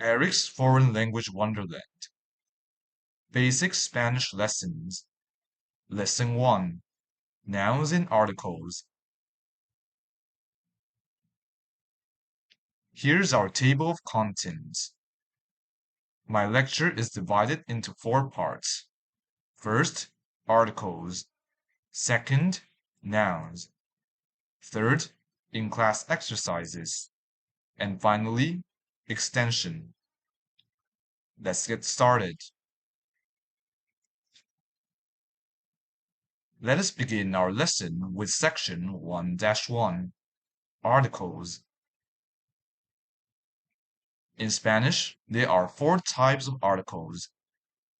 Eric's Foreign Language Wonderland. Basic Spanish Lessons. Lesson 1. Nouns and Articles. Here's our table of contents. My lecture is divided into 4 parts. First, articles. Second, nouns. Third, in-class exercises. And finally, extension. Let's get started. Let us begin our lesson with section 1-1, Articles. In Spanish, there are 4 types of articles,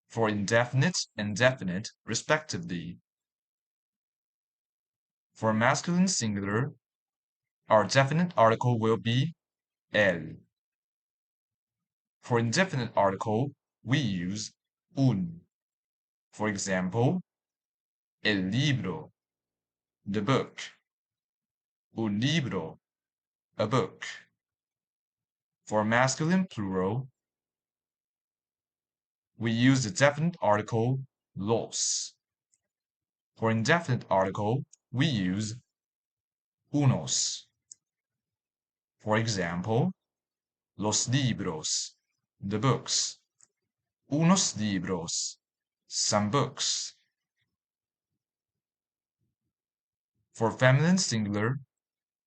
for indefinite and definite respectively. For masculine singular, our definite article will be el. For indefinite article, we use un. For example, el libro, the book. Un libro, a book. For masculine plural, we use the definite article los. For indefinite article, we use unos. For example, los libros, the books. Unos libros, some books. For feminine singular,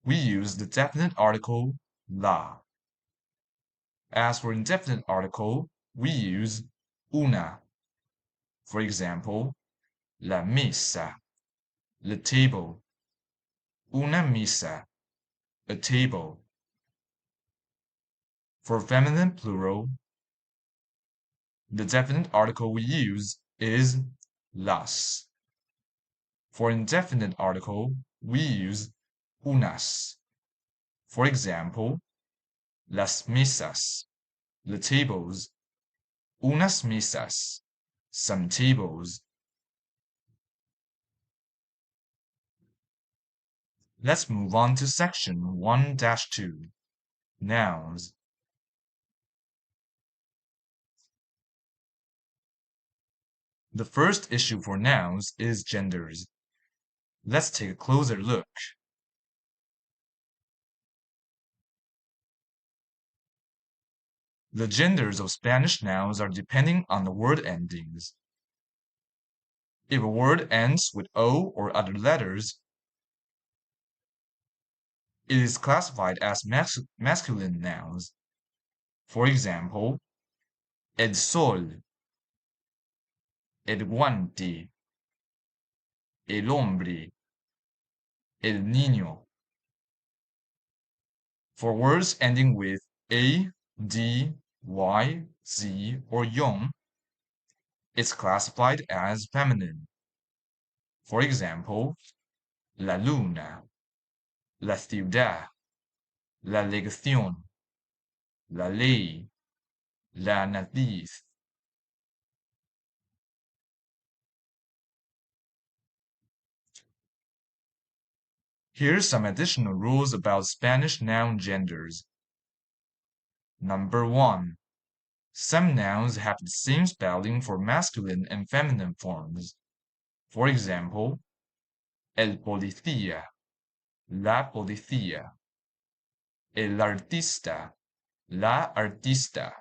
we use the definite article la. As for indefinite article, we use una. For example, la mesa, the table. Una mesa, a table. For feminine plural, the definite article we use is las. For indefinite article, we use unas. For example, las mesas, the tables. Unas mesas, some tables. Let's move on to section 1-2, Nouns. The first issue for nouns is genders. Let's take a closer look. The genders of Spanish nouns are depending on the word endings. If a word ends with O or other letters, it is classified as masculine nouns. For example, el sol, el guante, el hombre, el niño. For words ending with A, D, Y, Z, or yong, it's classified as feminine. For example, la luna, la ciudad, la lección, la ley, la nariz. Here's some additional rules about Spanish noun genders. Number 1. Some nouns have the same spelling for masculine and feminine forms. For example, el policía, la policía, el artista, la artista,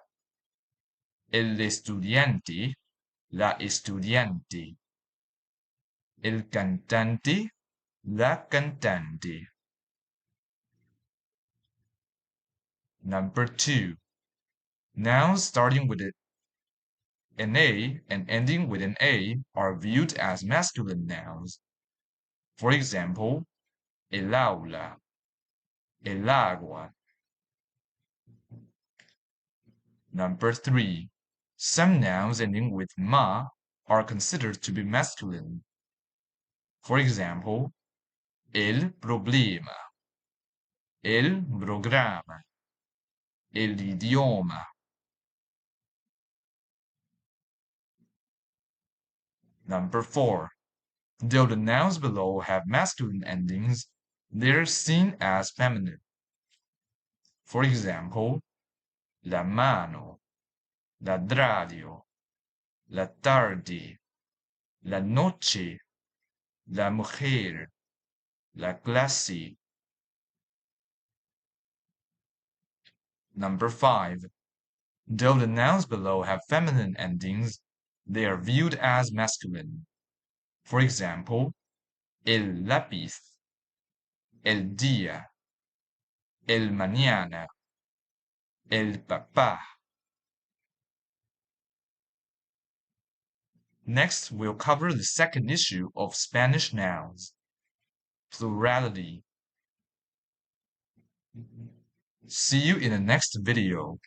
el estudiante, la estudiante, el cantante, la cantante. Number 2. Nouns starting with an A and ending with an A are viewed as masculine nouns. For example, el aula, el agua. Number 3. Some nouns ending with ma are considered to be masculine. For example, el problema, el programa, el idioma. Number 4. Though the nouns below have masculine endings, they're seen as feminine. For example, la mano, l'adrario, la tarde, la noche, la mujer, la clase. Number 5. Though the nouns below have feminine endings, they are viewed as masculine. For example, el lápiz, el día, el mañana, el papá. Next, we'll cover the second issue of Spanish nouns, plurality. See you in the next video.